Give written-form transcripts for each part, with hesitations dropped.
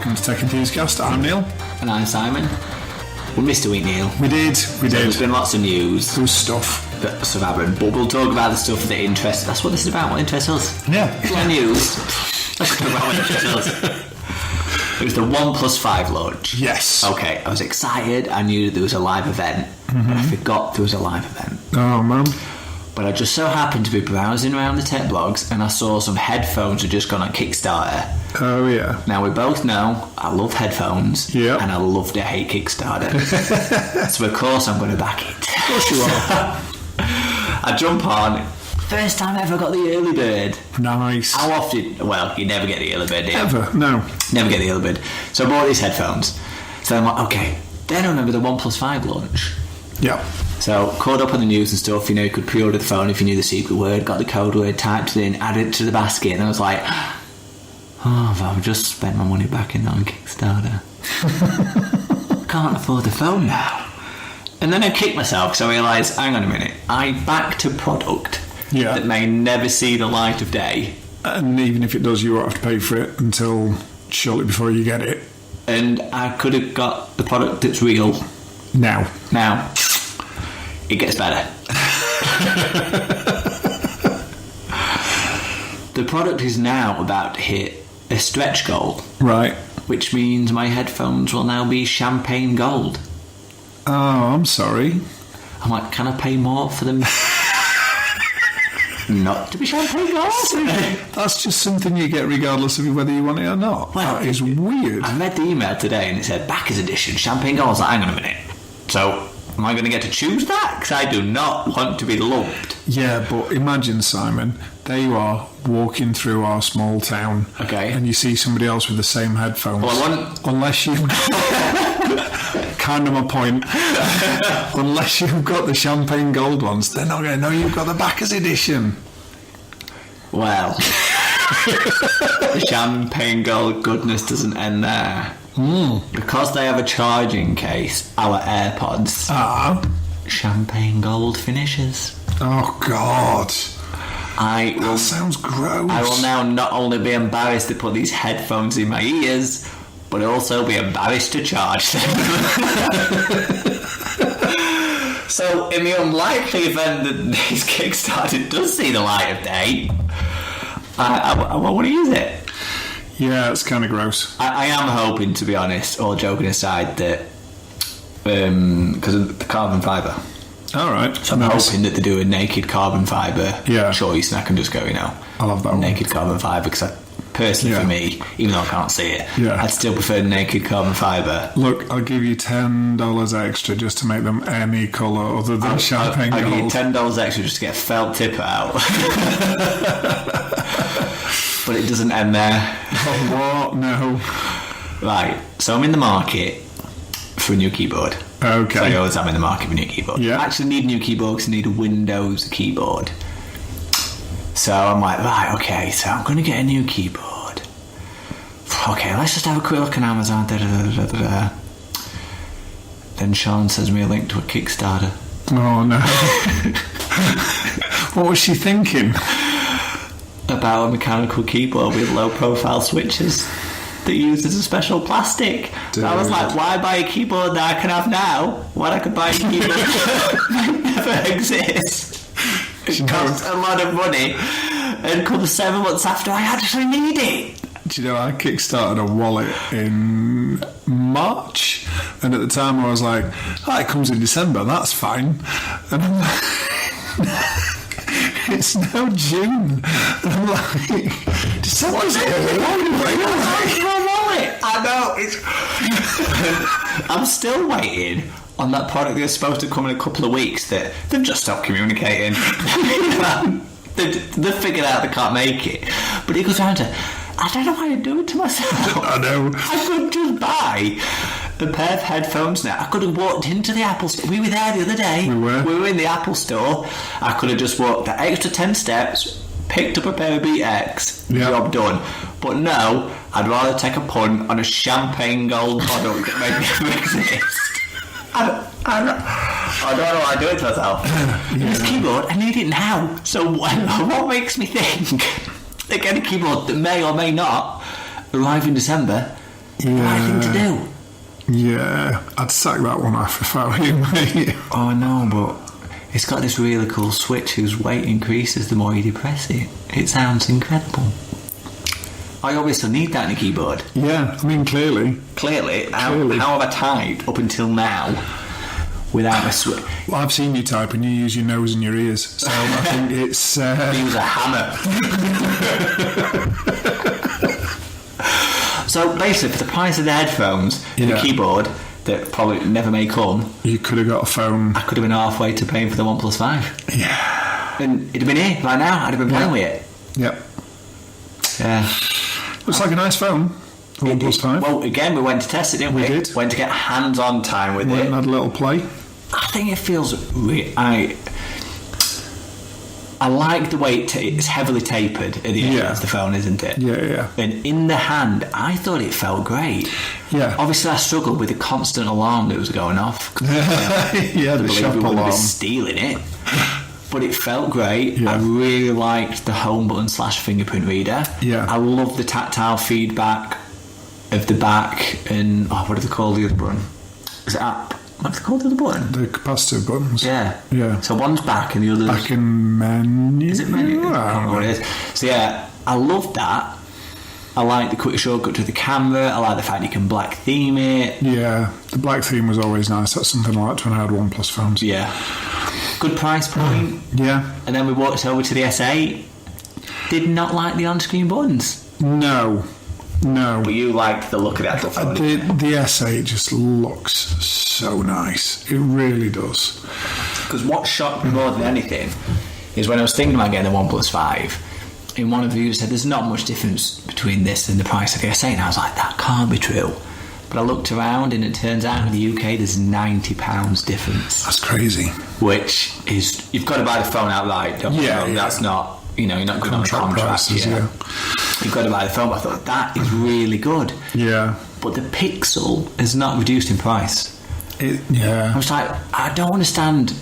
welcome to Tech Enthusiast. I'm Neil. And I'm Simon. We missed a week, Neil. We did. There's been lots of news. There was stuff that's happened, but we'll talk about the stuff that interests. That's what this is about. What interests us? Yeah. It's not news. Let's talk about what interests us. It was the OnePlus 5 launch. Yes. Okay, I was excited. I knew that there was a live event. But I forgot there was a live event. Oh, man. But I just so happened to be browsing around the tech blogs and I saw some headphones had just gone on Kickstarter. Oh, yeah. Now, we both know I love headphones. Yeah. And I love to hate Kickstarter. So, of course, I'm going to back it. Of course you are. I jump on. First time I ever got the early bird. Nice. How often? Well, you never get the early bird, do you? Ever? No. Never get the early bird. So I bought these headphones. So I'm like, okay. Then I remember the OnePlus 5 launch. Yeah. So caught up on the news and stuff. You know, you could pre-order the phone if you knew the secret word, got the code word, typed it in, added it to the basket, and I was like, oh, I've just spent my money back in on Kickstarter. Can't afford the phone now. And then I kicked myself because I realised, hang on a minute, I backed a product that may never see the light of day. And even if it does, you won't have to pay for it until shortly before you get it. And I could have got the product that's real. Now. It gets better. The product is now about to hit a stretch goal. Right. Which means my headphones will now be champagne gold. Oh, I'm sorry. I'm like, can I pay more for them not to be champagne gold? That's just something you get regardless of whether you want it or not. Well, that is weird. I read the email today and it said backers edition champagne gold. I was like, hang on a minute. So am I going to get to choose that? Because I do not want to be lumped. Yeah, but imagine, Simon, there you are walking through our small town. Okay. And you see somebody else with the same headphones. Well, unless you kind of my point. Unless you've got the champagne gold ones, they're not going to know you've got the backers edition. Well, the champagne gold goodness doesn't end there. Because they have a charging case, our AirPods, champagne gold finishes. Oh, God. That sounds gross. I will now not only be embarrassed to put these headphones in my ears, but also be embarrassed to charge them. So, in the unlikely event that this Kickstarter does see the light of day, I want to use it. Yeah, it's kind of gross. I am hoping, to be honest, all joking aside, that because of the carbon fibre. All right. So I'm hoping that they do a naked carbon fibre choice, and I can just go, I love that naked carbon fibre, because personally for me, even though I can't see it, I'd still prefer naked carbon fibre. Look, I'll give you $10 extra just to make them any colour other than champagne gold. I'll give you $10 extra just to get a felt tip out. But it doesn't end there. Oh, what? No. Right, so I'm in the market for a new keyboard. Okay. So I always am in the market for a new keyboard. Yeah. I actually need a new keyboard because I need a Windows keyboard. So I'm like, right, okay, so I'm going to get a new keyboard. Okay, let's just have a quick look on Amazon. Then Sean sends me a link to a Kickstarter. Oh, no. What was she thinking? About a mechanical keyboard with low-profile switches that uses a special plastic. Dude. I was like, why buy a keyboard that I can have now when I could buy a keyboard that never exists? It costs a lot of money and comes 7 months after I actually need it. Do you know, I kickstarted a wallet in March, and at the time I was like, it comes in December, that's fine. And I'm like, it's now June. And I'm like, December's here. I know. I'm still waiting on that product that's supposed to come in a couple of weeks that they've just stopped communicating. They've figured out they can't make it. But it goes down to, I don't know why I do it to myself. I know. I could just buy a pair of headphones now. I could have walked into the Apple store. We were there the other day. We were in the Apple store. I could have just walked the extra 10 steps, picked up a pair of BX, job done. But no, I'd rather take a punt on a champagne gold product that may never exist. I don't know why I do it to myself. This keyboard, I need it now. So what makes me think they get a keyboard that may or may not arrive in December Right thing to do. Yeah, I'd sack that one off if I were you, mate. Oh no, but it's got this really cool switch whose weight increases the more you depress it. It sounds incredible. I obviously need that in a keyboard. Yeah, I mean, clearly. How have I typed up until now without a switch? Well, I've seen you type and you use your nose and your ears, so I think it's... Use a hammer. So basically, for the price of the headphones and the keyboard that probably never may come, you could have got a phone. I could have been halfway to paying for the OnePlus 5. Yeah. And it'd have been here right now. I'd have been playing with it. Yep. Yeah. Looks like a nice phone. The OnePlus 5. Well, again, we went to test it, didn't we? We did. Went to get hands-on time with Went it. and had a little play. I think it feels... I like the way it's heavily tapered at the end of the phone, isn't it? Yeah. And in the hand, I thought it felt great. Yeah. Obviously, I struggled with the constant alarm that was going off. Yeah, the shop alarm. Stealing it. But it felt great. Yeah. I really liked the home button / fingerprint reader. Yeah. I love the tactile feedback of the back and... what do they call the other button? Is it up? What's it called, the other button? The capacitive buttons. Yeah. So one's back and the other's... Back in menu. Is it menu? I Wow. can't remember what it is. So yeah, I love that. I like the quick shortcut to the camera. I like the fact you can black theme it. Yeah, the black theme was always nice. That's something I liked when I had OnePlus phones. Yeah. Good price point. Yeah. And then we walked over to the S8. Did not like the on-screen buttons. No. But you liked the look of the actual phone. The S8 just looks so nice. It really does. Because what shocked me more than anything is when I was thinking about getting the OnePlus 5, in one of the reviews said there's not much difference between this and the price of the S8, and I was like, that can't be true. But I looked around and it turns out in the UK there's £90 difference. That's crazy. Which is, you've got to buy the phone outright, don't you? Yeah. That's not, you're not good on a Contract contract. prices, yeah. You've got to buy the phone, but I thought that is really good. Yeah. But the Pixel is not reduced in price. I was like, I don't understand.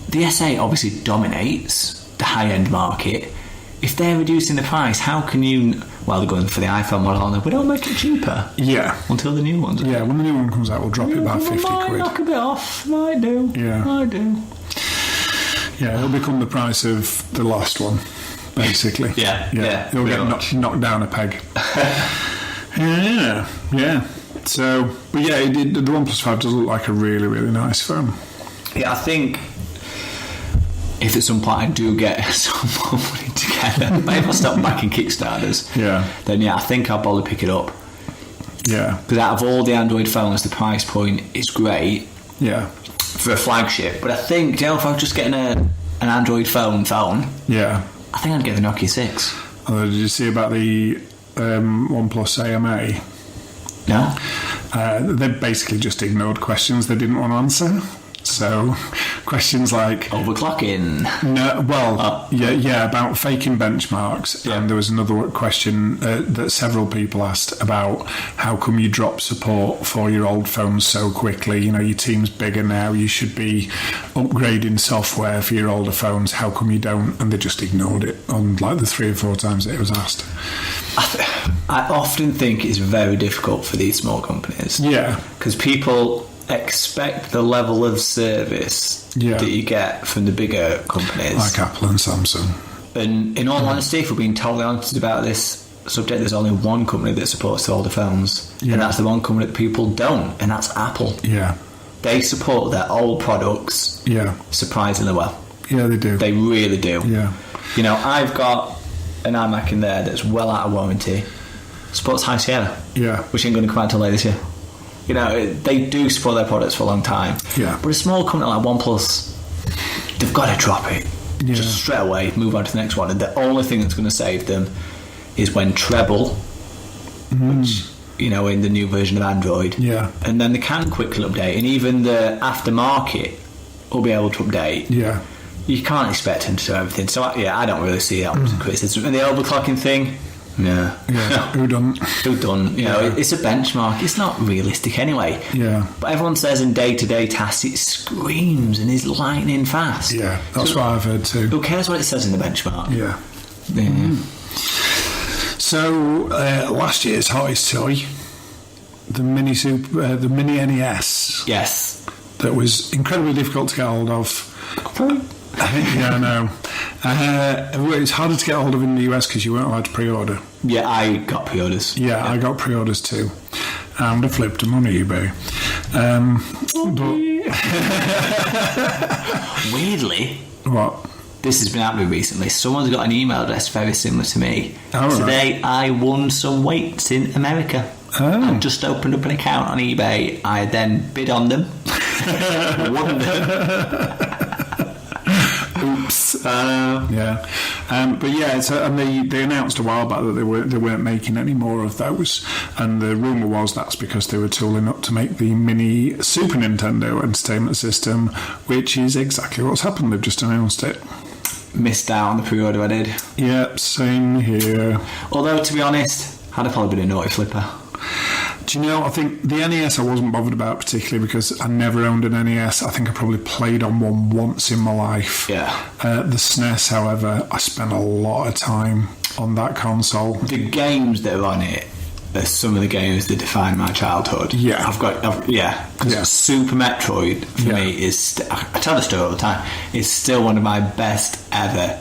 The S8 obviously dominates the high-end market. If they're reducing the price, how can you... Well, they're going for the iPhone model, and we don't make it cheaper. Yeah. Until the new ones. Yeah, when the new one comes out, we'll drop it by 50 might quid. knock a bit off. Might do. Yeah. Might do. Yeah, it'll become the price of the last one, basically. Yeah. It'll get knocked down a peg. Yeah. So, but yeah, the OnePlus 5 does look like a really, really nice phone. Yeah, I think if at some point I do get some more money together, maybe I'll stop backing Kickstarters. Yeah. Then I think I'll probably pick it up. Yeah. Because out of all the Android phones, the price point is great. Yeah. For a flagship. But I think, if I was just getting an Android phone, yeah, I think I'd get the Nokia 6. Did you see about the OnePlus AMA? No? They basically just ignored questions they didn't want to answer. So, questions like... Overclocking. No, well, yeah, about faking benchmarks. Yeah. And there was another question that several people asked about how come you drop support for your old phones so quickly? Your team's bigger now. You should be upgrading software for your older phones. How come you don't? And they just ignored it on like the 3 or 4 times that it was asked. I often think it's very difficult for these small companies. Yeah. Because people expect the level of service that you get from the bigger companies, like Apple and Samsung. And in all honesty, if we're being totally honest about this subject, there's only one company that supports all the phones, and that's the one company that people don't, and that's Apple. Yeah, they support their old products surprisingly well. Yeah, they do. They really do. Yeah. I've got an iMac in there that's well out of warranty, supports High Sierra, which ain't going to come out till later this year. They do support their products for a long time. Yeah. But a small company like OnePlus, they've got to drop it. Yeah. Just straight away, move on to the next one. And the only thing that's going to save them is when treble, which, in the new version of Android. Yeah. And then they can quickly update. And even the aftermarket will be able to update. Yeah. You can't expect them to do everything. So, I don't really see that as a criticism. And the overclocking thing... Yeah. Who done? It's a benchmark. It's not realistic anyway. Yeah. But everyone says in day-to-day tasks it screams and is lightning fast. Yeah, that's what I've heard too. Who cares what it says in the benchmark? Yeah. Yeah. So last year's hottest toy the mini NES. Yes. That was incredibly difficult to get hold of. Yeah, I know. It's harder to get hold of in the US because you weren't allowed to pre-order. Yeah, I got pre-orders. Yeah, I got pre-orders too. And I flipped them on eBay. Weirdly, what? This has been happening recently. Someone's got an email address very similar to me. Oh, Today, right. I won some weights in America. Oh. I just opened up an account on eBay. I then bid on them. Won them. Oops. Yeah. But yeah, and they announced a while back that they weren't making any more of those, and the rumour was that's because they were tooling up to make the mini Super Nintendo Entertainment System, which is exactly what's happened. They've just announced it. Missed out on the pre-order I did. Yep, same here. Although, to be honest, I'd have probably been a naughty flipper. Do you know, I think the NES I wasn't bothered about particularly because I never owned an NES. I think I probably played on one once in my life. Yeah. The SNES, however, I spent a lot of time on that console. The games that are on it are some of the games that define my childhood. Yeah. Yeah. Super Metroid, for me, is... I tell the story all the time. It's still one of my best ever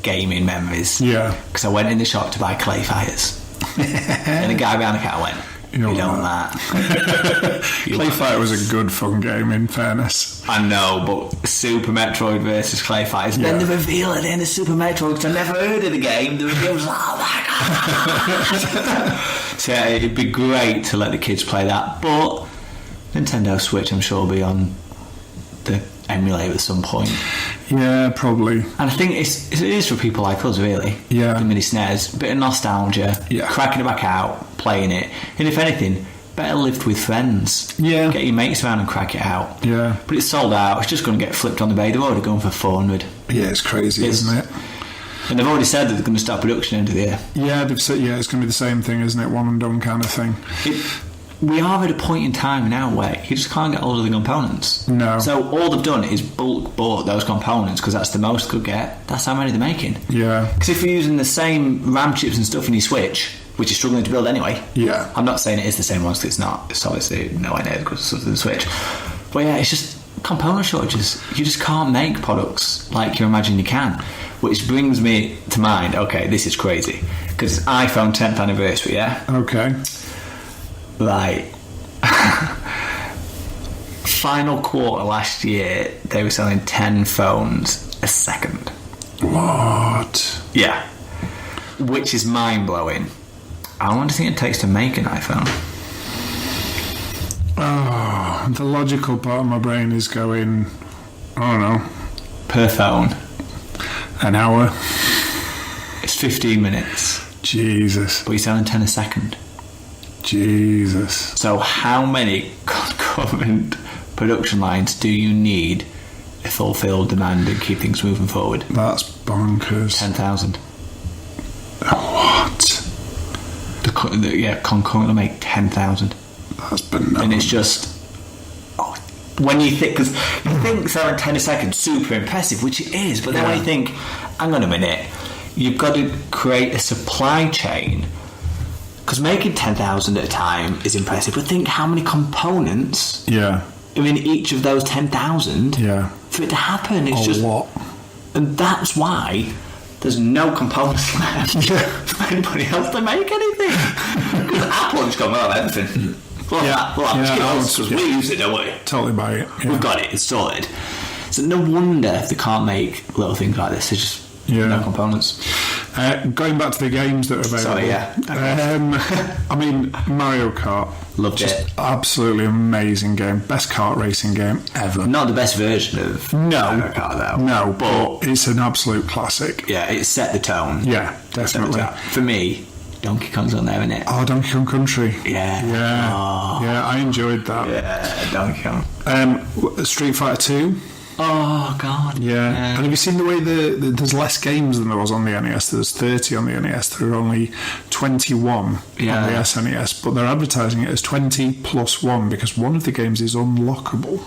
gaming memories. Yeah. Because I went in the shop to buy clay fighters. And the guy behind the counter went... You don't that. Clay Fighter was a good fun game, in fairness. I know, but Super Metroid versus Clay Fighters. Yeah. Then the reveal at the end of Super Metroid, because I never heard of the game, the reveal was like, oh my god. So yeah, it'd be great to let the kids play that, but Nintendo Switch, I'm sure, will be on the emulator at some point. Yeah, probably. And I think it is for people like us, really. Yeah. The mini SNES, bit of nostalgia, cracking it back out, playing it, and if anything, better lived with friends. Yeah. Get your mates around and crack it out. Yeah. But it's sold out. It's just going to get flipped on the bay. They're already going for 400. Yeah, it's crazy, isn't it? And they've already said that they're going to start production end of the year. Yeah, they've said it's going to be the same thing, isn't it? One and done kind of thing. We are at a point in time now where you just can't get hold of the components. No. So all they've done is bulk bought those components because that's the most they could get. That's how many they're making. Yeah. Because if you're using the same RAM chips and stuff in your Switch, which you're struggling to build anyway. Yeah. I'm not saying it is the same ones, 'cause it's not. It's obviously nowhere near because of the Switch. But yeah, it's just component shortages. You just can't make products like you imagine you can. Which brings me to mind, okay, this is crazy. Because iPhone 10th anniversary, yeah? Okay. Like, final quarter last year, they were selling 10 phones a second. What? Yeah. Which is mind-blowing. How long do you think it takes to make an iPhone? Oh, the logical part of my brain is going, I don't know. Per phone. An hour. It's 15 minutes. Jesus. But you're selling 10 a second. Jesus. So how many current production lines do you need to fulfill demand and keep things moving forward? That's bonkers. 10,000. What? Concurrently make 10,000. That's bananas. And it's just... when you think... Because you think selling 10 a second super impressive, which it is, but then when you think, hang on a minute, you've got to create a supply chain... Because making 10,000 at a time is impressive, but think how many components are in each of those 10,000 for it to happen. It's just... lot. And that's why there's no components left for anybody else to make anything. Because Apple just gone, well, everything. Because we use it, don't we? Totally buy it. Yeah. We've got it, it's sorted. So no wonder they can't make little things like this. There's just no components. Going back to the games that are available. I mean, Mario Kart. Loved it. Absolutely amazing game. Best kart racing game ever. Not the best version of Mario Kart, though. No, but it's an absolute classic. Yeah, it set the tone. Yeah, definitely. For me, Donkey Kong's on there, isn't it? Oh, Donkey Kong Country. Yeah. Yeah. Oh. Yeah, I enjoyed that. Yeah, Donkey Kong. Street Fighter 2. Oh, God. Yeah. And have you seen the way there's less games than there was on the NES? There's 30 on the NES. There are only 21 on the SNES, but they're advertising it as 20 plus 1 because one of the games is unlockable.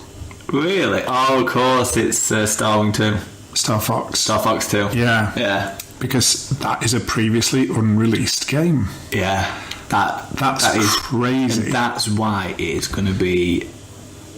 Really? Oh, of course, it's Starwing 2. Starfox 2. Yeah. Yeah. Because that is a previously unreleased game. Yeah. That is crazy. And that's why it's going to be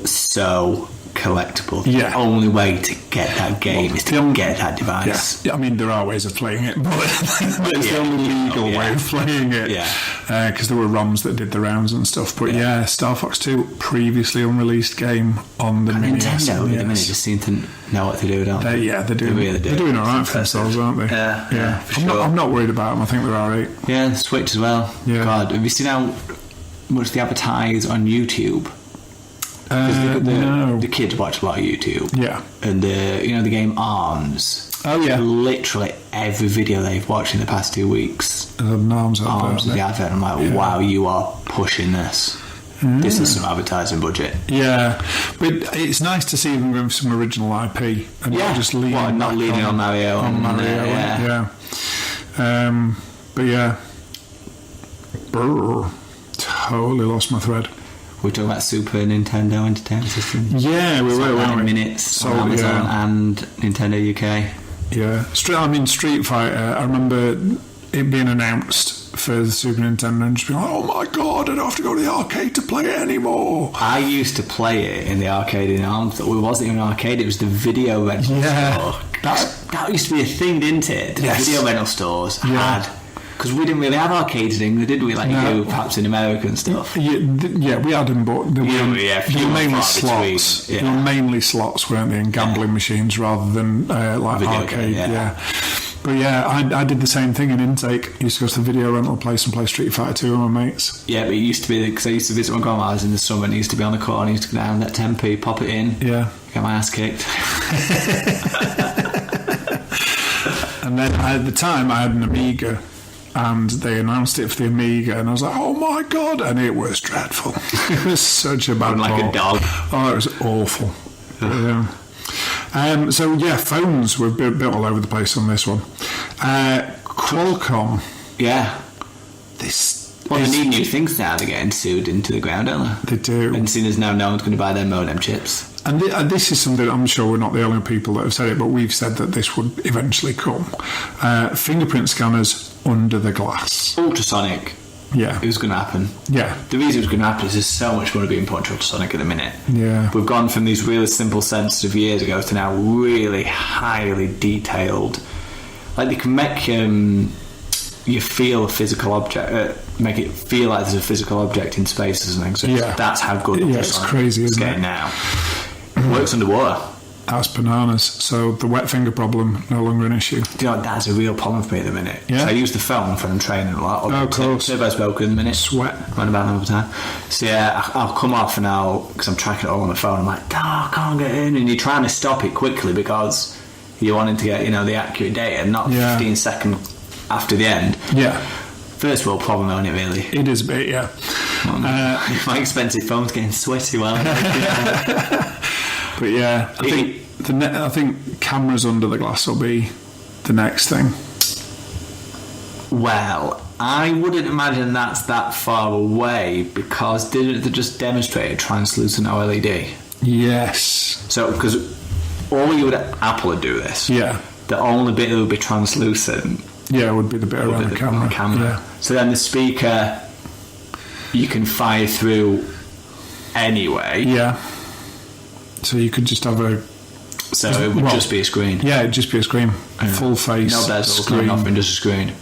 so collectible. Yeah. The only way to get that game is to get that device. Yeah. I mean, there are ways of playing it, but it's the only legal way of playing it. Yeah. Because there were ROMs that did the rounds and stuff. But yeah, Starfox II, previously unrelist game on the mini Nintendo, SNES. at the minute, just seem to know what to do, don't they? They're doing. They really do. They're doing all right for themselves, aren't they? Yeah, for sure. I'm not worried about them. I think they're all right. Yeah, the Switch as well. Yeah. God, have you seen how much they advertise on YouTube? No. The kids watch a lot of YouTube. Yeah. And the game Arms. Oh yeah. Literally every video they've watched in the past 2 weeks. The Arms Arms of the advert. I'm like, wow, you are pushing this. This is some advertising budget. Yeah, but it's nice to see them going for some original IP and not just leaning not leaning on Mario. But yeah, Brr. Totally lost my thread. We're talking about Super Nintendo Entertainment System. Yeah, we were. 9 minutes on Amazon and Nintendo UK. Yeah, Street Fighter. I remember it being announced for the Super Nintendo and just being like, oh my god, I don't have to go to the arcade to play it anymore. I used to play it in the arcade in Arms. It wasn't even an arcade, it was the video rental store. That used to be a thing, didn't it? The video rental stores had... Because we didn't really have arcades in England, did we? Like you do perhaps in America and stuff. Yeah, we had them, but they were mainly slots. They were mainly slots, weren't they? And gambling machines rather than like video arcade. Yeah. But yeah, I did the same thing in Intake. I used to go to the video rental place and play Street Fighter 2 with my mates. Yeah, but it used to be, because I used to visit my grandma's in the summer and it used to be on the corner, I used to go down, let 10p, pop it in, get my ass kicked. And then at the time I had an Amiga and they announced it for the Amiga and I was like, oh my god, and it was dreadful. It was such a bad like a dog. Oh, it was awful. So yeah, phones were a bit all over the place on this one. Qualcomm. Yeah. They need new things now. They're getting sued into the ground, aren't they? They do. And seeing as now no one's going to buy their modem chips. And this is something, I'm sure we're not the only people that have said it, but we've said that this would eventually come. Fingerprint scanners under the glass. Ultrasonic. Yeah. It was going to happen. Yeah. The reason it was going to happen is there's so much money being put into ultrasonic at the minute. Yeah. We've gone from these really simple sensors of years ago to now really highly detailed. Like they can make you feel a physical object, make it feel like there's a physical object in space or something. So that's how good it's crazy, isn't it? Now. It works underwater. That's bananas. So the wet finger problem, no longer an issue. Do you know, that's a real problem for me at the minute. Yeah. So I use the phone for training a lot. Of course. Turbo spoken in the minute. Sweat. Run about all the time. So yeah, I'll come off and because I'm tracking it all on the phone, I'm like, I can't get in. And you're trying to stop it quickly because you're wanting to get, the accurate data, not 15 seconds after the end. Yeah. First world problem, isn't it, really? It is a bit, yeah. My expensive phone's getting sweaty while But yeah, I think cameras under the glass will be the next thing. Well, I wouldn't imagine that's that far away because didn't they just demonstrate a translucent OLED? Yes. So, because Apple would do this. Yeah. The only bit that would be translucent. Yeah, would be the bit around the camera. Yeah. So then the speaker you can fire through anyway. Yeah. So you could just have So it would just be a screen. Yeah, it'd just be a screen. Full face. No bezels, screen. no nothing, just a screen.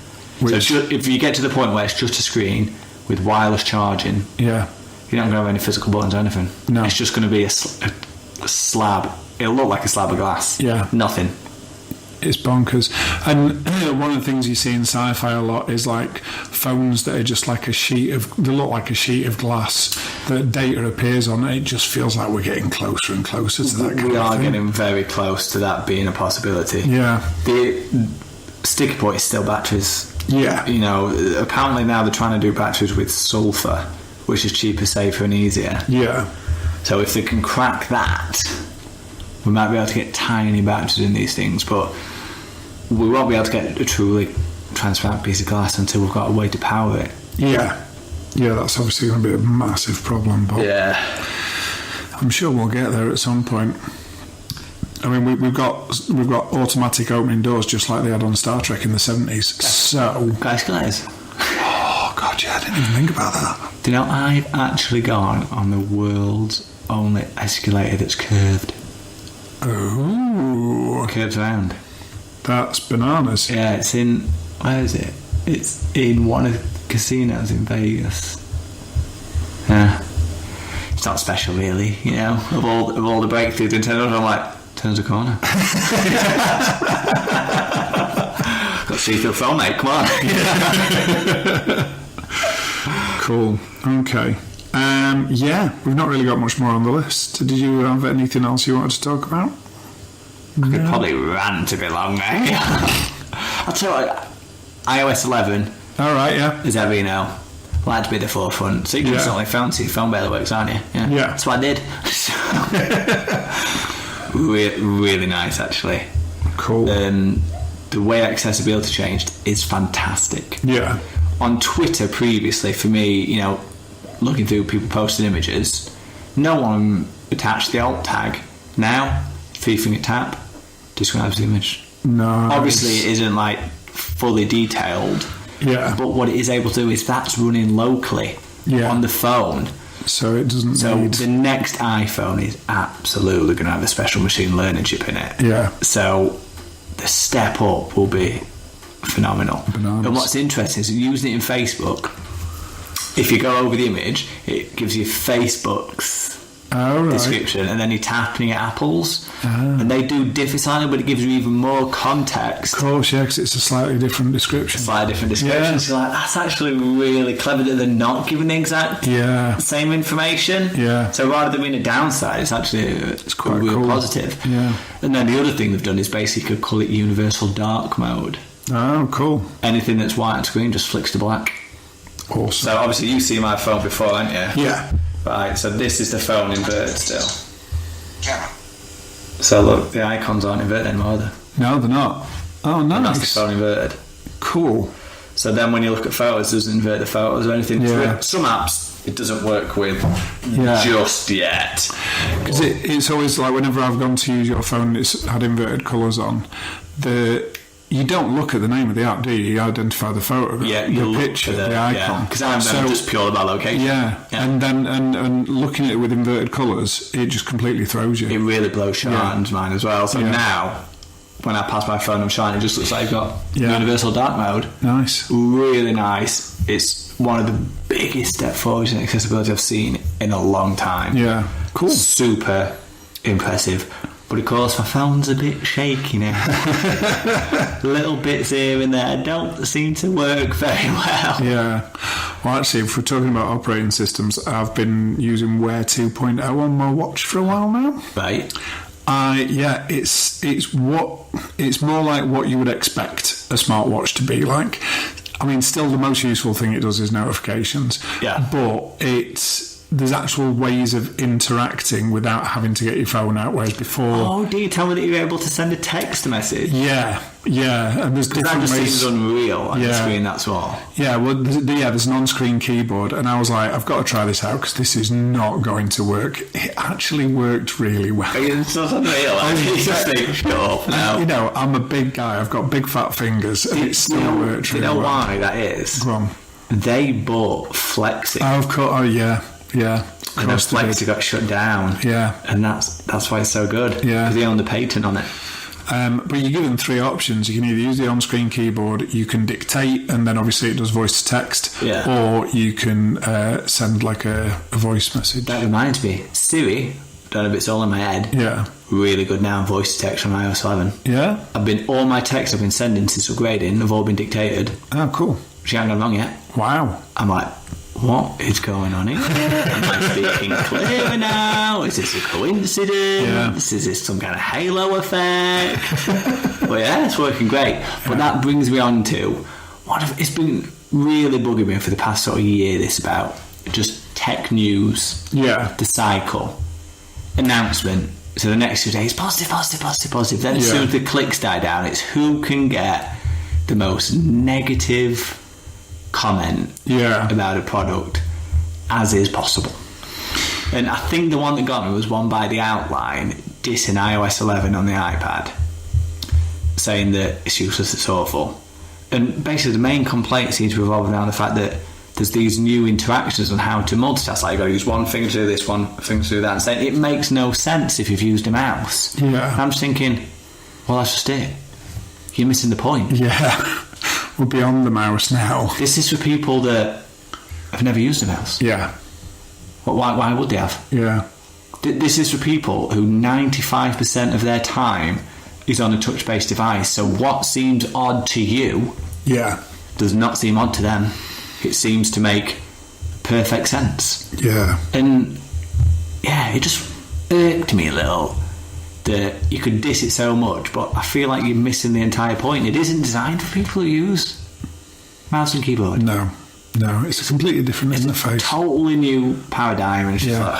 So if you get to the point where it's just a screen with wireless charging, you're not going to have any physical buttons or anything. No. It's just going to be a slab. It'll look like a slab of glass. Yeah. Nothing. It's bonkers. And one of the things you see in sci-fi a lot is like phones that are just like they look like a sheet of glass that data appears on. It just feels like we're getting closer and closer to that kind of thing. We are getting very close to that being a possibility. Yeah. The sticky point is still batteries. Yeah. Apparently now they're trying to do batteries with sulphur, which is cheaper, safer and easier. Yeah. So if they can crack that, we might be able to get tiny batteries in these things, but we won't be able to get a truly transparent piece of glass until we've got a way to power it. Yeah. Yeah, that's obviously going to be a massive problem, but I'm sure we'll get there at some point. I mean, we've got automatic opening doors just like they had on Star Trek in the 70s. So escalators. Oh Oh god, yeah, I didn't even think about that. Do you know, I've actually gone on the world's only escalator that's curved. Oh, Curves around. that's bananas. Yeah, it's in... Where is it? It's in one of the casinos in Vegas. Yeah. It's not special, really, you know. Of all the breakthroughs Nintendo, I'm like, turns a corner. Got to see through the phone, mate. Come on. Cool. Okay. Yeah, we've not really got much more on the list. Did you have anything else you wanted to talk about? I could probably rant a bit long, mate. I'll tell you what, iOS 11 All right, yeah. is ever, you know, like to be at the forefront. So you can certainly fancy your phone barely works, aren't you? Yeah. That's what I did. Really nice, actually. Cool. The way accessibility changed is fantastic. Yeah. On Twitter previously, for me, you know, looking through people posting images, no one attached the alt tag. Now, 3-finger tap describes the image. No. Obviously, it isn't like fully detailed. Yeah. But what it is able to do is that's running locally on the phone. So it doesn't need... the next iPhone is absolutely going to have a special machine learning chip in it. Yeah. So the step up will be phenomenal. Bananas. And what's interesting is using it in Facebook, if you go over the image, it gives you Facebook's description, and then you're tapping at Apple's, and they do differ slightly, but it gives you even more context. Of course, yeah, because it's a slightly different description. Yeah. So you're like, that's actually really clever that they're not giving the exact same information. Yeah. So rather than being a downside, it's actually it's quite a real cool. positive. Yeah. And then the other thing they've done is basically call it universal dark mode. Oh, cool. Anything that's white on screen just flicks to black. Awesome. So obviously you've seen my phone before, haven't you? Yeah. Right, so this is the phone inverted still. Camera. So look, the icons aren't inverted anymore, are they? No, they're not. Oh, nice. And that's the phone inverted. Cool. So then when you look at photos, it doesn't invert the photos or anything. Yeah. Some apps it doesn't work with just yet. Because it's always like whenever I've gone to use your phone, it's had inverted colours on. You don't look at the name of the app, do you? You identify the photo, the picture, the icon. Because I'm just pure about location. Yeah. And then and looking at it with inverted colours, it just completely throws you. It really blows Sean's mind as well. So now, when I pass my phone on Sean, it just looks like I've got universal dark mode. Nice. Really nice. It's one of the biggest step forwards in accessibility I've seen in a long time. Yeah. Cool. Super impressive. But of course my phone's a bit shaky now. Little bits here and there don't seem to work very well. Yeah. Well, actually, if we're talking about operating systems, I've been using Wear 2.0 on my watch for a while now. Right. It's more like what you would expect a smartwatch to be like. I mean, still the most useful thing it does is notifications. Yeah. But there's actual ways of interacting without having to get your phone out, whereas before... Oh, do you tell me that you're able to send a text message? Yeah, and there's different ways... That just seems unreal on the screen, that's all. Yeah, well, there's an on-screen keyboard, and I was like, I've got to try this out, because this is not going to work. It actually worked really well. It's not unreal, you just think, shut up now. You know, I'm a big guy, I've got big fat fingers, and it still works really well. You know why that is? Go on. They bought Flexi. Oh, of course, yeah. And then Flexi got shut down. Yeah. And that's why it's so good. Yeah. Because they own the patent on it. But you give them three options. You can either use the on-screen keyboard, you can dictate, and then obviously it does voice to text, or you can send like a voice message. That reminds me, Siri, don't know if it's all in my head. Yeah. Really good now, voice to text on iOS 11. Yeah. All my texts I've been sending since upgrading have all been dictated. Oh, cool. She hasn't gone wrong yet. Wow. I'm like, what is going on here? Am I speaking clearer now? Is this a coincidence? Yeah. Is this some kind of halo effect? But yeah, it's working great. But that brings me on to it's been really bugging me for the past sort of year, this about just tech news. Yeah. The cycle. Announcement. So the next few days, positive. Then as soon as the clicks die down, it's who can get the most negative comment about a product as is possible. And I think the one that got me was one by the Outline dissing iOS 11 on the iPad, saying that it's useless, it's awful. And basically the main complaint seems to revolve around the fact that there's these new interactions on how to multitask. Like, you got to use one finger to do this, one finger to do that. And saying it makes no sense if you've used a mouse. Yeah. And I'm just thinking, well, that's just it. You're missing the point. Yeah. We're beyond the mouse now. This is for people that have never used a mouse. Yeah. Well, why would they have? Yeah. This is for people who 95% of their time is on a touch-based device. So what seems odd to you does not seem odd to them. It seems to make perfect sense. Yeah. And it just irked me a little that you could diss it so much, but I feel like you're missing the entire point. It isn't designed for people who use mouse and keyboard. No, it's a completely different interface. Totally new paradigm, and it's just like,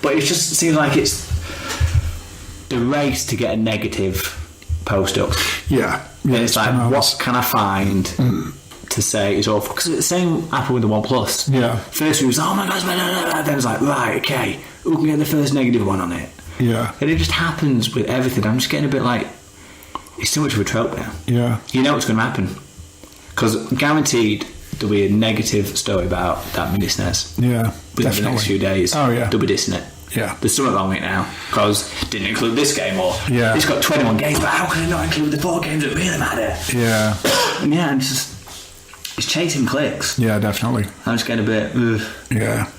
but it just seems like it's the race to get a negative post up. Yeah. And it's like, what can I find to say is awful? Because it's the same Apple with the OnePlus. Yeah. First it was, oh my god, then it was like, right, okay, who can get the first negative one on it? Yeah. And it just happens with everything. I'm just getting a bit like, it's too much of a trope now. Yeah. You know what's going to happen. Because guaranteed there'll be a negative story about that mini SNES. Yeah, within definitely. the next few days. Oh, yeah. They'll be dissing it. Yeah. There's something wrong with it now. Because it didn't include this game, or it's got 21 games, but how can it not include the 4 games that really matter? Yeah. And it's chasing clicks. Yeah, definitely. I'm just getting a bit, ugh. Yeah.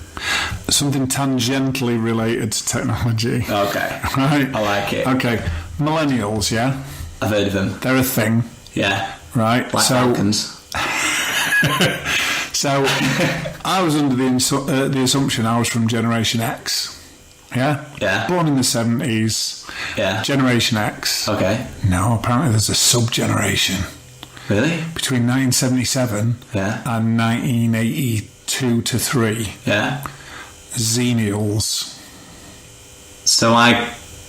Something tangentially related to technology. Okay. Right. I like it. Okay. Millennials, yeah? I've heard of them. They're a thing. Yeah. Right. Like Falcons. So, I was under the assumption I was from Generation X. Yeah? Yeah. Born in the 70s. Yeah. Generation X. Okay. No, apparently there's a sub-generation. Really? Between 1977 and 1982 to 3. Yeah. Xennials. So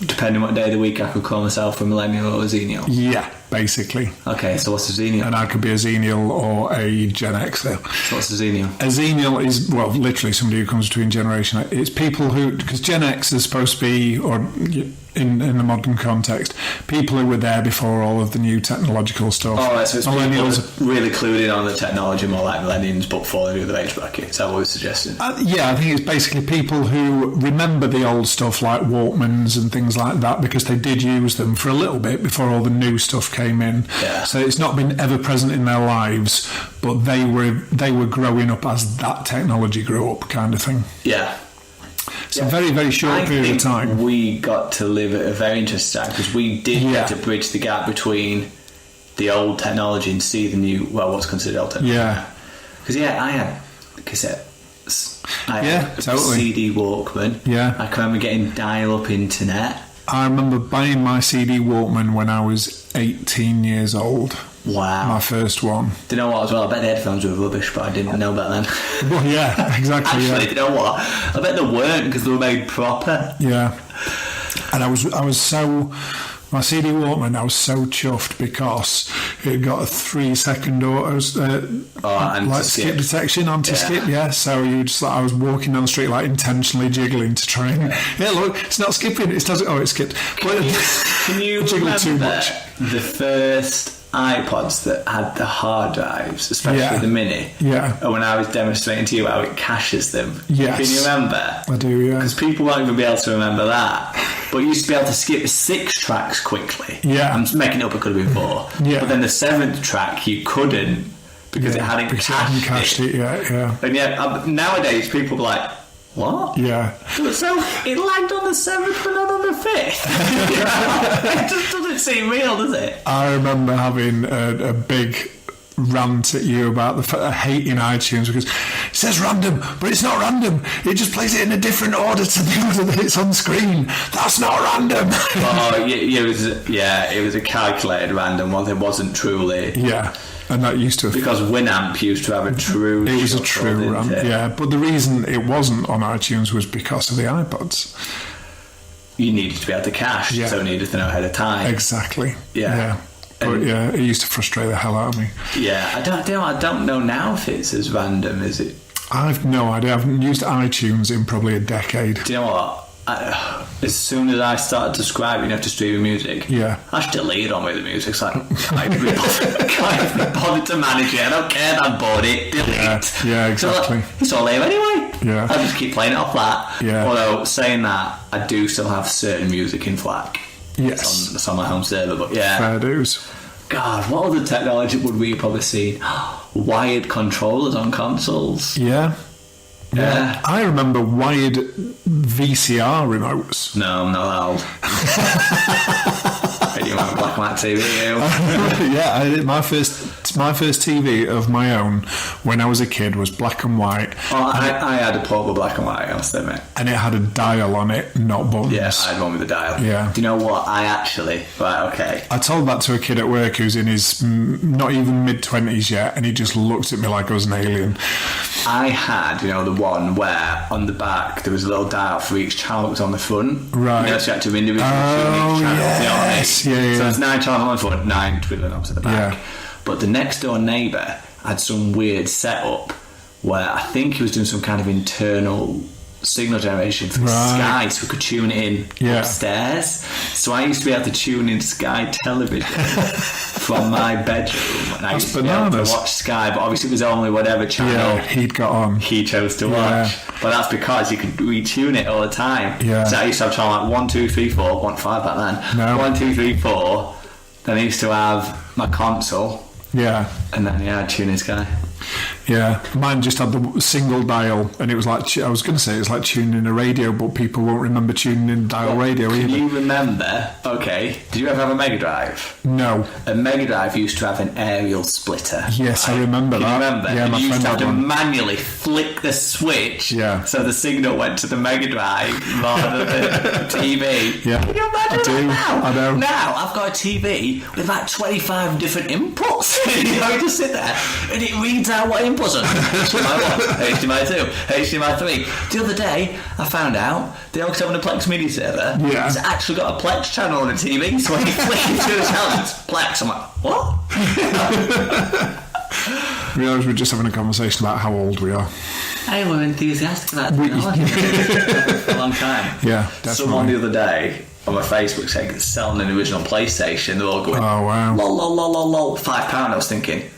depending what day of the week, I could call myself a millennial or a Xennial. Yeah, basically. Okay, so what's a Xennial? And I could be a Xennial or a Gen Xer. So what's a Xennial? A Xennial is, well, literally somebody who comes between generation. It's people who, because Gen X is supposed to be, or in the modern context, people who were there before all of the new technological stuff. Oh, right, so it's millennials people really clued in on the technology, more like millennials, but falling through the age bracket. Is that what we're suggesting? Yeah, I think it's basically people who remember the old stuff like Walkmans and things like that, because they did use them for a little bit before all the new stuff came in. Yeah. So it's not been ever present in their lives, but they were growing up as that technology grew up, kind of thing. Yeah. It's a very, very short period of time. We got to live at a very interesting time, because we did get to bridge the gap between the old technology and see the new, well, what's considered old technology. Yeah. Because, I had cassettes. I had a totally. CD Walkman. Yeah. I can remember getting dial-up internet. I remember buying my CD Walkman when I was 18 years old. Wow. My first one. Do you know what as well? I bet the headphones were rubbish, but I didn't know back then. Well, yeah, exactly. Actually, do you know what? I bet they weren't, because they were made proper. Yeah. And I was so... My CD Walkman, I was so chuffed because it got a 3-second auto skip detection, anti-skip, So you just I was walking down the street intentionally jiggling to try and look, it's not skipping, it doesn't. Oh, it skipped. Can you remember too much? The first iPods that had the hard drives, especially the Mini. Yeah. And when I was demonstrating to you how it caches them. Yes. Can you remember? I do, yeah. Because people won't even be able to remember that. But you used to be able to skip 6 tracks quickly. Yeah. I'm making it up, it could have been 4. Yeah. But then the 7th track you couldn't, because it hadn't cached it. Yeah. And nowadays people are like, what? Yeah. So it lagged on the 7th but not on the 5th. It just doesn't seem real, does it? I remember having a big rant at you about hating iTunes because it says random, but it's not random. It just plays it in a different order to the order that it's on screen. That's not random. It was a calculated random one. It wasn't truly. Yeah. And that used to have... Because Winamp used to have a true... It was a true rant, yeah. But the reason it wasn't on iTunes was because of the iPods. You needed to be able to cache, so you needed to know ahead of time. Exactly. Yeah. But it used to frustrate the hell out of me. Yeah, I don't know now if it's as random as it... I've no idea. I haven't used iTunes in probably a decade. Do you know what? as soon as I started subscribing to streaming music, Yeah. I just deleted on with the music. It's like, can't even be bothered to manage it. I don't care that I'm bored. Delete. Yeah, exactly. So, it's all there anyway. Yeah. I just keep playing it off that. Yeah. Although, saying that, I do still have certain music in FLAC. Yes. It's on my home server, but yeah. Fair dues. God, what other technology would we have probably seen? Wired controllers on consoles. Yeah. Yeah. I remember wired VCR remotes. No, I'm not old. You have a black and white TV, you? Yeah, my first TV of my own when I was a kid was black and white. Oh, I had a portable black and white, I must admit. And it had a dial on it, not buttons. Yeah, I had one with a dial. Yeah. Do you know what? Right, okay. I told that to a kid at work who's in his not even mid-20s yet, and he just looked at me like I was an alien. I had, the one where on the back there was a little dial for each channel that was on the front. Right. So you had to individually tune each channel. Yes. You know what I mean? Yeah. So it's 9 channels on the front, 9 twiddling knobs at the back. Yeah. But the next door neighbour had some weird setup where I think he was doing some kind of internal signal generation for the Sky, so we could tune it in upstairs. So I used to be able to tune in Sky television from my bedroom, and I used to be able to watch Sky, but obviously it was only whatever channel he'd got on. He chose to watch. But that's because you could retune it all the time. Yeah. So I used to have channel like 1, 2, 3, 4, 1, 5 back then. No. 1, 2, 3, 4. Then I used to have my console. Yeah. And then I'd tune in Sky. Yeah, mine just had the single dial, and it was like, I was going to say it's like tuning in a radio, but people won't remember tuning in dial radio either. Can you remember, did you ever have a Mega Drive? No. A Mega Drive used to have an aerial splitter. Yes, I remember that. Can you remember? Yeah, my you used friend to have had to one. manually flick the switch so the signal went to the Mega Drive rather than the TV. Yeah. Can you imagine I do. that now? I know. Now I've got a TV with about 25 different inputs. You just sit there and it reads out what inputs are. HDMI 1, HDMI 2, HDMI 3. The other day I found out the 070 Plex MIDI server has actually got a Plex channel on the TV, so when you flick it through the channel, it's Plex. I'm like, what? I realise we're just having a conversation about how old we are. Hey, we're enthusiastic about technology for a long time. Yeah, definitely. Someone the other day on my Facebook saying it's selling an original PlayStation. They're all going, oh wow, lol, £5. I was thinking,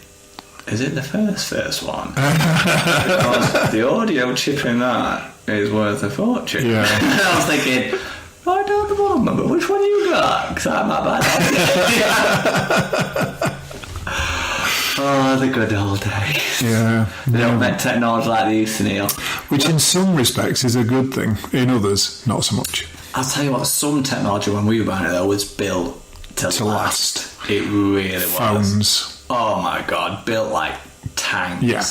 is it the first one? Because the audio chip in that is worth a fortune. Yeah. I was thinking, I don't remember, which one you got? Because I'm not bad. Oh, the good old days. Yeah. They don't make technology like these, Xennial. Which in some respects is a good thing, in others, not so much. I'll tell you what, some technology when we were buying it though was built to last. It really was. Phones. Oh my god, built like tanks. Yeah.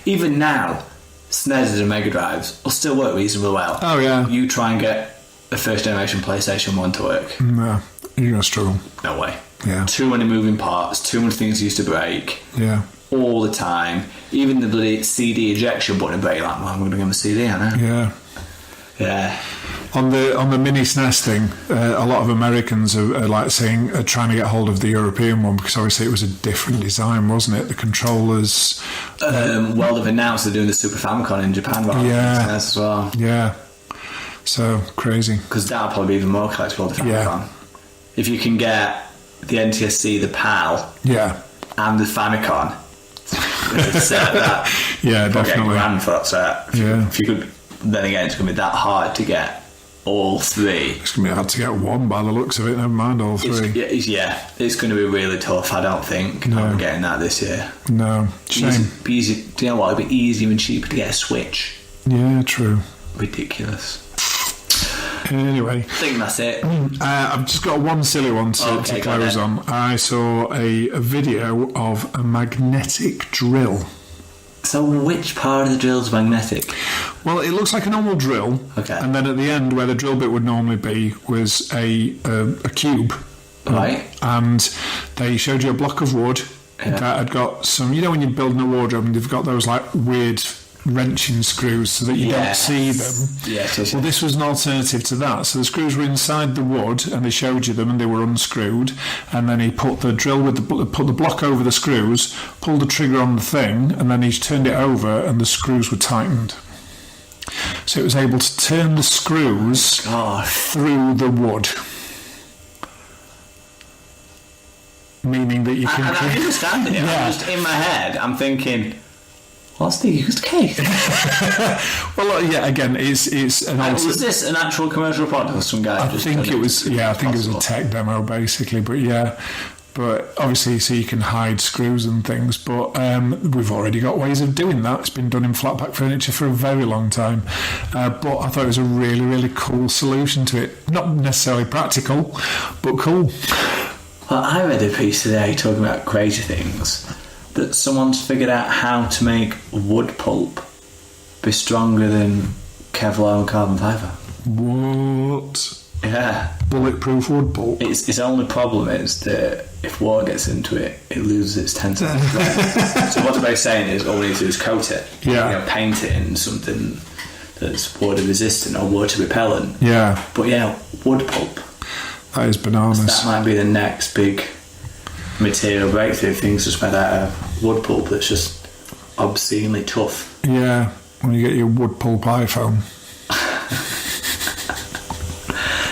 Even now, SNES and Mega Drives will still work reasonably well. Oh yeah. You try and get a first generation PlayStation 1 to work. No, you're going to struggle. No way. Yeah. Too many moving parts, too many things used to break. Yeah. All the time. Even the bloody CD ejection button would break. Like, well, I'm going to give him a CD, I know. Yeah. Yeah. On the mini SNES thing, a lot of Americans are like saying trying to get hold of the European one because obviously it was a different design, wasn't it? The controllers. Well, they've announced they're doing the Super Famicom in Japan rather than SNES as well. Yeah. So crazy. Because that'll probably be even more collectible, the Famicom. Yeah. If you can get the NTSC, the PAL, and the Famicom, yeah, definitely. Get $1,000 for that set. If you could, then again, it's going to be that hard to get all three. It's going to be hard to get one by the looks of it, never mind all three. It's going to be really tough, I don't think. No. I'm getting that this year. No, shame. Easy. Do you know what? It'd be easier and cheaper to get a Switch. Yeah, true. Ridiculous. Anyway, I think that's it. I've just got one silly one to close on. I saw a video of a magnetic drill. So which part of the drill is magnetic? Well, it looks like a normal drill. Okay. And then at the end, where the drill bit would normally be, was a cube. Right. And they showed you a block of wood that had got some... You know when you're building a wardrobe and they've got those like weird wrenching screws so that you don't see them. Yes. Well, this was an alternative to that. So the screws were inside the wood, and they showed you them, and they were unscrewed. And then he put the drill put the block over the screws, pulled the trigger on the thing, and then he turned it over, and the screws were tightened. So it was able to turn the screws through the wood. Meaning that you can... And I understand it. Yeah. Just in my head, I'm thinking, what's the used case? Well, yeah, again, it's an... Was this an actual commercial product or some guy? I think it was a tech demo, basically, but yeah. But obviously, so you can hide screws and things, but we've already got ways of doing that. It's been done in flat-pack furniture for a very long time. But I thought it was a really, really cool solution to it. Not necessarily practical, but cool. Well, I read a piece today talking about crazy things, that someone's figured out how to make wood pulp be stronger than Kevlar and carbon fibre. What? Yeah. Bulletproof wood pulp? Its only problem is that if water gets into it, it loses its tensile strength. So what they're saying is all we need to do is coat it. Yeah. Paint it in something that's water resistant or water repellent. Yeah. But wood pulp. That is bananas. That might be the next big material breakthrough. Things just made out of wood pulp that's just obscenely tough. Yeah, when you get your wood pulp iPhone.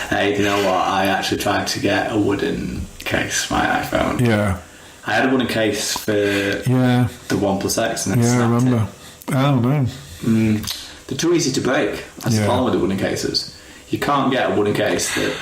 Hey, you know what? I actually tried to get a wooden case for my iPhone. Yeah. I had a wooden case for the OnePlus X and then I remember. it. I don't know. They're too easy to break. That's the problem with the wooden cases. You can't get a wooden case that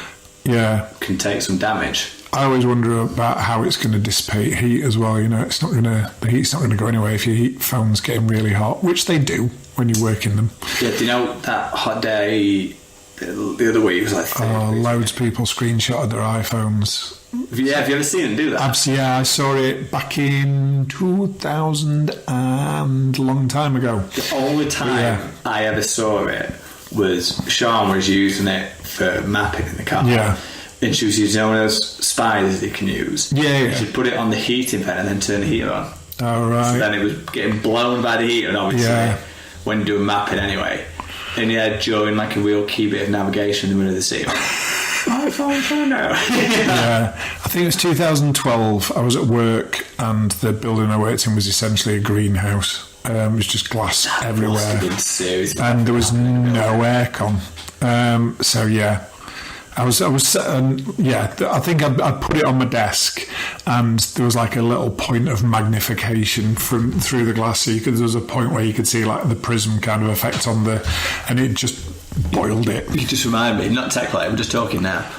can take some damage. I always wonder about how it's going to dissipate heat as well. The heat's not going to go anyway if your heat phone's getting really hot, which they do when you work in them. Yeah, do you know that hot day the other week was like... loads of people screenshotted their iPhones. Yeah, have you ever seen them do that? Absolutely, yeah, I saw it back in 2000 and a long time ago. The only time I ever saw it was Sean was using it for mapping in the car. Yeah. And she was using one of those spiders you can use. Yeah. She'd put it on the heating vent and then turn the heater on. Oh, right. So then it was getting blown by the heater, and obviously when doing mapping anyway. And during like a real key bit of navigation in the middle of the sea. iPhone for now. Yeah, I think it was 2012. I was at work and the building I worked in was essentially a greenhouse. It was just glass everywhere. And there was no aircon. So yeah. I think I put it on my desk, and there was like a little point of magnification through the glass. So there was a point where you could see like the prism kind of effect on and it just boiled it. You just remind me, not tech light, we're just talking now.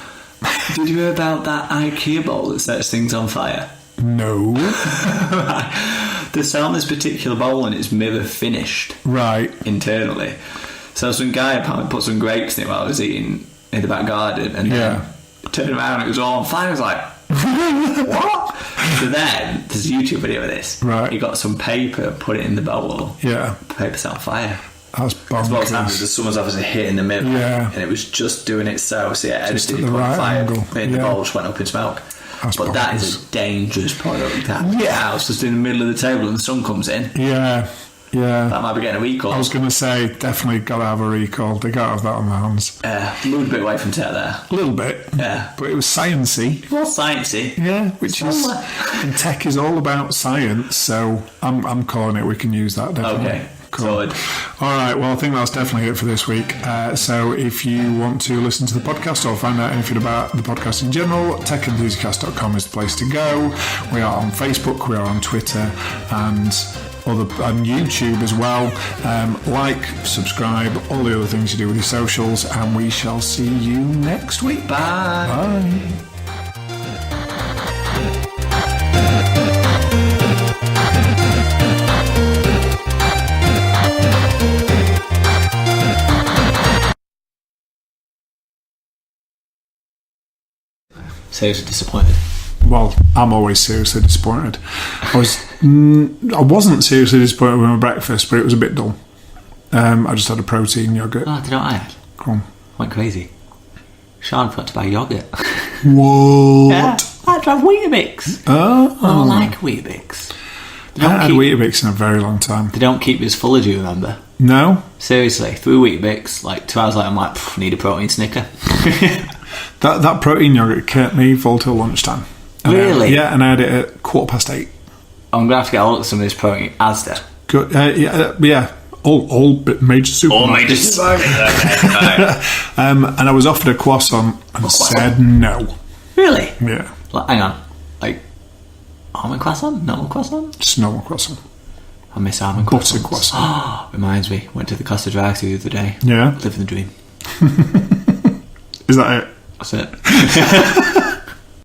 Did you hear about that IKEA bowl that sets things on fire? No. They're selling this particular bowl and it's mirror finished. Right. Internally. So some guy apparently put some grapes in it while I was eating in the back garden, and then turned around and it was all on fire. I was like, what? So then there's a YouTube video of this. Right. He got some paper, put it in the bowl. Yeah. The paper's on fire. That's bonkers. What happened is someone's obviously hitting the mirror, and it was just doing it so just it at the put right fire angle. and the bowl just went up in smoke. That's but bonkers. that is a dangerous product. That house just in the middle of the table and the sun comes in. Yeah. That might be getting a recall. I was going to say, definitely got to have a recall. They got to have that on their hands. Moved a bit away from tech there. A little bit. Yeah. But it was sciencey. It was sciencey. Yeah, which is... And tech is all about science, so I'm calling it. We can use that, definitely. Okay. Cool. Solid. All right, well, I think that's definitely it for this week. So if you want to listen to the podcast or find out anything about the podcast in general, techenthusiast.com is the place to go. We are on Facebook, we are on Twitter, and YouTube as well. Like, subscribe, all the other things you do with your socials, and we shall see you next week. Bye. Bye. Seriously disappointed. Well, I'm always seriously disappointed. I wasn't seriously disappointed with my breakfast, but it was a bit dull. I just had a protein yogurt. Oh, do you know what I had? Go on. Went crazy. Sean forgot to buy yogurt. What? Yeah, I had Weetabix. Oh. I don't like Weetabix. I haven't had Weetabix in a very long time. They don't keep you as full as you remember. No? Seriously, through Weetabix, like 2 hours later, I'm like, need a protein Snicker. That protein yogurt kept me full till lunchtime. Really? And I had it at 8:15. I'm going to have to get a look at some of this protein Asda. Good. Yeah. all major supermarkets. All major supermarkets. Okay, right. And I was offered a croissant and said no. Really? Yeah. Like, hang on. Like, almond croissant? Normal croissant? Just normal croissant. I miss almond Butter croissants. croissant. Reminds me. Went to the Costa drive-thru the other day. Yeah. Living the dream. Is that it? That's it.